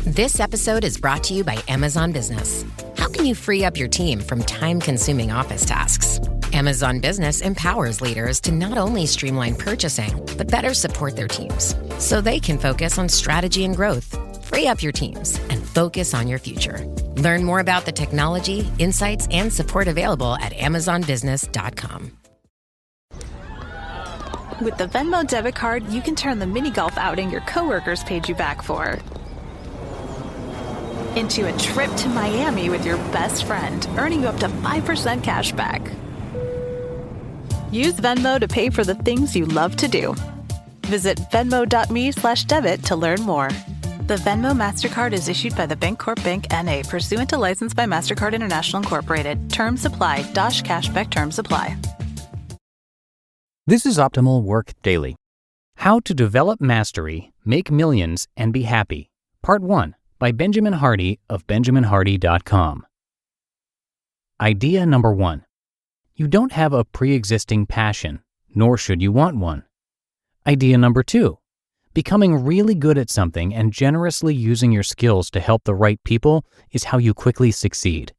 This episode is brought to you by Amazon Business. How can you free up your team from time-consuming office tasks? Amazon Business empowers leaders to not only streamline purchasing, but better support their teams so they can focus on strategy and growth. Free up your teams and focus on your future. Learn more about the technology, insights, and support available at amazonbusiness.com. With the Venmo debit card, you can turn the mini golf outing your coworkers paid you back for into a trip to Miami with your best friend, earning you up to 5% cash back. Use Venmo to pay for the things you love to do. Visit venmo.me/debit to learn more. The Venmo MasterCard is issued by the Bancorp Bank N.A. pursuant to license by MasterCard International Incorporated. Terms apply. Cashback terms apply. This is Optimal Work Daily. How to Develop Mastery, Make Millions, and Be Happy. Part 1 by Benjamin Hardy of benjaminhardy.com. Idea number 1. You don't have a pre-existing passion, nor should you want one. Idea number 2. Becoming really good at something and generously using your skills to help the right people is how you quickly succeed.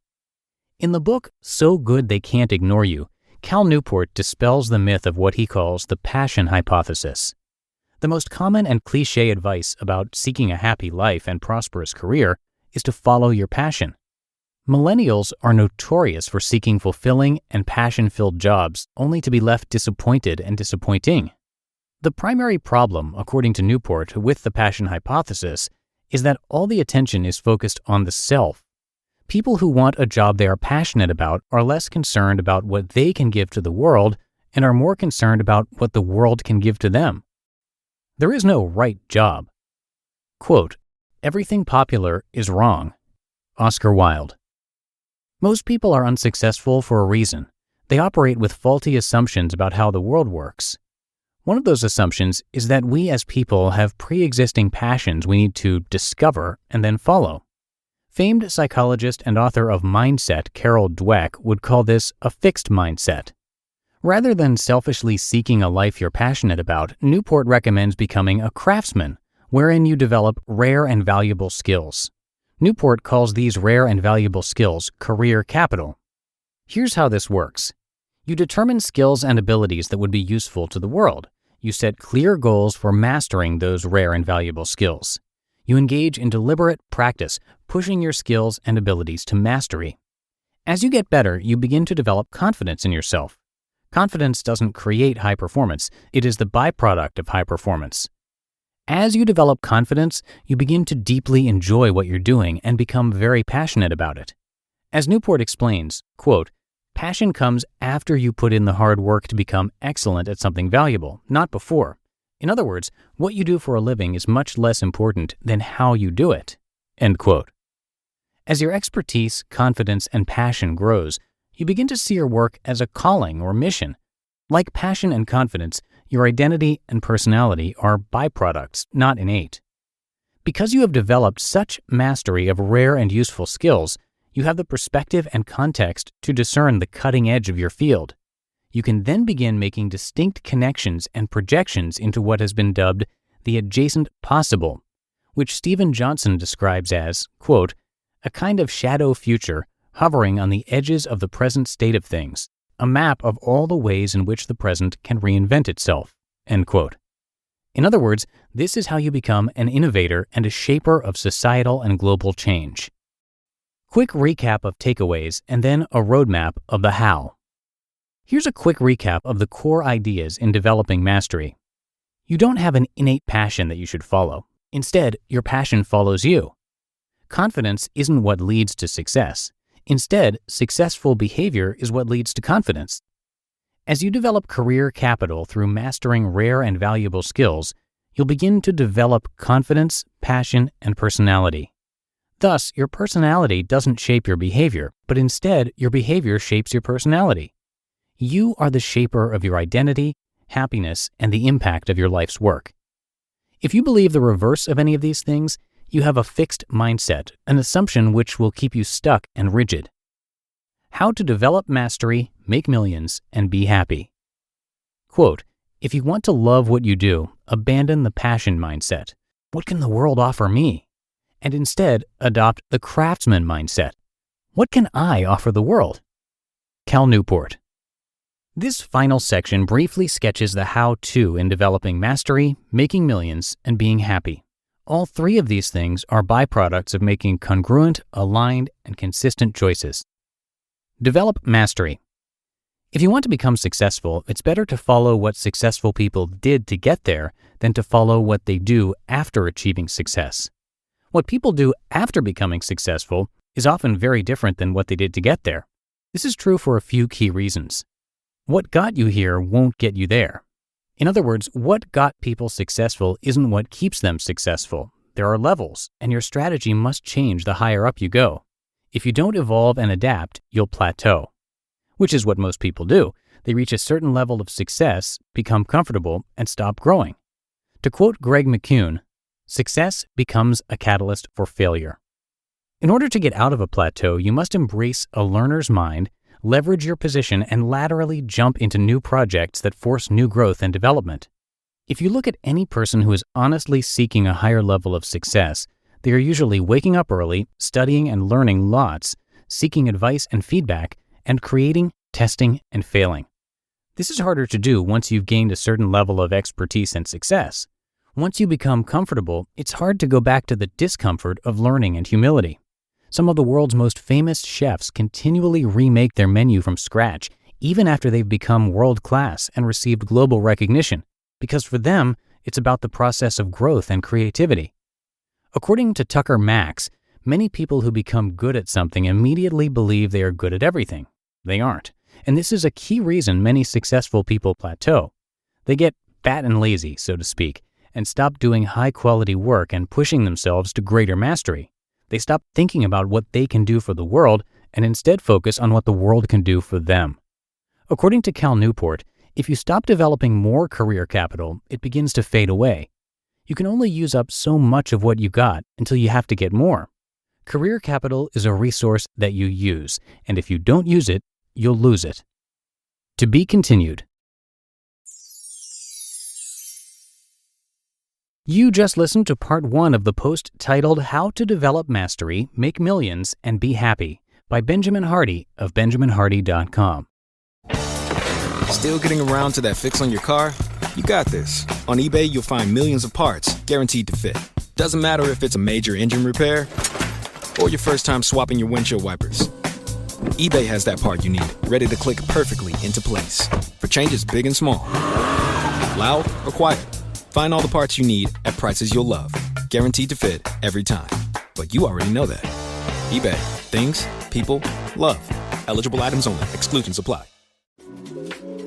In the book, So Good They Can't Ignore You, Cal Newport dispels the myth of what he calls the passion hypothesis. The most common and cliché advice about seeking a happy life and prosperous career is to follow your passion. Millennials are notorious for seeking fulfilling and passion-filled jobs only to be left disappointed and disappointing. The primary problem, according to Newport, with the passion hypothesis is that all the attention is focused on the self. People who want a job they are passionate about are less concerned about what they can give to the world and are more concerned about what the world can give to them. There is no right job. Quote, "Everything popular is wrong." Oscar Wilde. Most people are unsuccessful for a reason. They operate with faulty assumptions about how the world works. One of those assumptions is that we as people have pre-existing passions we need to discover and then follow. Famed psychologist and author of Mindset, Carol Dweck, would call this a fixed mindset. Rather than selfishly seeking a life you're passionate about, Newport recommends becoming a craftsman, wherein you develop rare and valuable skills. Newport calls these rare and valuable skills career capital. Here's how this works. You determine skills and abilities that would be useful to the world. You set clear goals for mastering those rare and valuable skills. You engage in deliberate practice, pushing your skills and abilities to mastery. As you get better, you begin to develop confidence in yourself. Confidence doesn't create high performance, it is the byproduct of high performance. As you develop confidence, you begin to deeply enjoy what you're doing and become very passionate about it. As Newport explains, quote, "Passion comes after you put in the hard work to become excellent at something valuable, not before. In other words, what you do for a living is much less important than how you do it." End quote. As your expertise, confidence, and passion grows, you begin to see your work as a calling or mission. Like passion and confidence, your identity and personality are byproducts, not innate. Because you have developed such mastery of rare and useful skills, you have the perspective and context to discern the cutting edge of your field. You can then begin making distinct connections and projections into what has been dubbed the adjacent possible, which Stephen Johnson describes as, quote, "a kind of shadow future hovering on the edges of the present state of things, a map of all the ways in which the present can reinvent itself." End quote. In other words, this is how you become an innovator and a shaper of societal and global change. Quick recap of takeaways and then a roadmap of the how. Here's a quick recap of the core ideas in developing mastery. You don't have an innate passion that you should follow. Instead, your passion follows you. Confidence isn't what leads to success. Instead, successful behavior is what leads to confidence. As you develop career capital through mastering rare and valuable skills, you'll begin to develop confidence, passion, and personality. Thus, your personality doesn't shape your behavior, but instead, your behavior shapes your personality. You are the shaper of your identity, happiness, and the impact of your life's work. If you believe the reverse of any of these things, you have a fixed mindset, an assumption which will keep you stuck and rigid. How to develop mastery, make millions, and be happy. Quote, "If you want to love what you do, abandon the passion mindset. What can the world offer me? and instead adopt the craftsman mindset. What can I offer the world? Cal Newport. This final section briefly sketches the how-to in developing mastery, making millions, and being happy. All three of these things are byproducts of making congruent, aligned, and consistent choices. Develop mastery. If you want to become successful, it's better to follow what successful people did to get there than to follow what they do after achieving success. What people do after becoming successful is often very different than what they did to get there. This is true for a few key reasons. What got you here won't get you there. In other words, what got people successful isn't what keeps them successful. There are levels, and your strategy must change the higher up you go. If you don't evolve and adapt, you'll plateau, which is what most people do. They reach a certain level of success, become comfortable, and stop growing. To quote Greg McCune, success becomes a catalyst for failure. In order to get out of a plateau, you must embrace a learner's mind, leverage your position, and laterally jump into new projects that force new growth and development. If you look at any person who is honestly seeking a higher level of success, they are usually waking up early, studying and learning lots, seeking advice and feedback, and creating, testing, and failing. This is harder to do once you've gained a certain level of expertise and success. Once you become comfortable, it's hard to go back to the discomfort of learning and humility. Some of the world's most famous chefs continually remake their menu from scratch, even after they've become world-class and received global recognition, because for them, it's about the process of growth and creativity. According to Tucker Max, many people who become good at something immediately believe they are good at everything. They aren't, and this is a key reason many successful people plateau. They get fat and lazy, so to speak, and stop doing high-quality work and pushing themselves to greater mastery. They stop thinking about what they can do for the world and instead focus on what the world can do for them. According to Cal Newport, if you stop developing more career capital, it begins to fade away. You can only use up so much of what you got until you have to get more. Career capital is a resource that you use, and if you don't use it, you'll lose it. To be continued. You just listened to part 1 of the post titled How to Develop Mastery, Make Millions, and Be Happy by Benjamin Hardy of benjaminhardy.com. Still getting around to that fix on your car? You got this. On eBay, you'll find millions of parts guaranteed to fit. Doesn't matter if it's a major engine repair or your first time swapping your windshield wipers. eBay has that part you need, ready to click perfectly into place for changes big and small. Loud or quiet. Find all the parts you need at prices you'll love. Guaranteed to fit every time. But you already know that. eBay. Things, people, love. Eligible items only. Exclusions apply.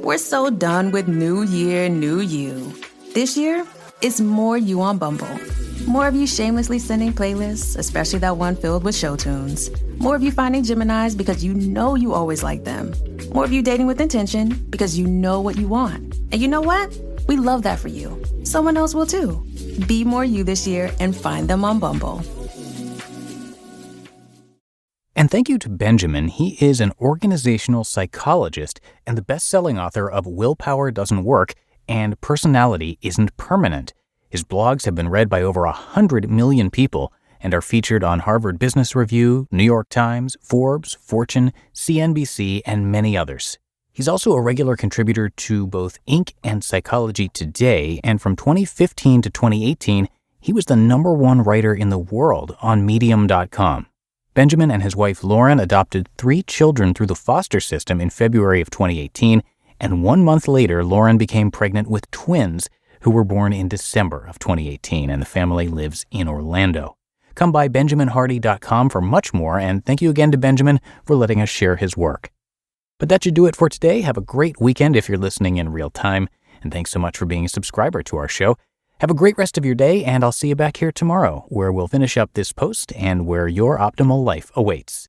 We're so done with New Year, New You. This year, it's more you on Bumble. More of you shamelessly sending playlists, especially that one filled with show tunes. More of you finding Geminis because you know you always like them. More of you dating with intention because you know what you want. And you know what? We love that for you. Someone else will too. Be more you this year and find them on Bumble. And thank you to Benjamin. He is an organizational psychologist and the best-selling author of Willpower Doesn't Work and Personality Isn't Permanent. His blogs have been read by over 100 million people and are featured on Harvard Business Review, New York Times, Forbes, Fortune, CNBC, and many others. He's also a regular contributor to both Inc. and Psychology Today, and from 2015 to 2018, he was the #1 writer in the world on Medium.com. Benjamin and his wife Lauren adopted 3 children through the foster system in February of 2018, and 1 month later, Lauren became pregnant with twins who were born in December of 2018, and the family lives in Orlando. Come by benjaminhardy.com for much more, and thank you again to Benjamin for letting us share his work. But that should do it for today. Have a great weekend if you're listening in real time, and thanks so much for being a subscriber to our show. Have a great rest of your day, and I'll see you back here tomorrow, where we'll finish up this post and where your optimal life awaits.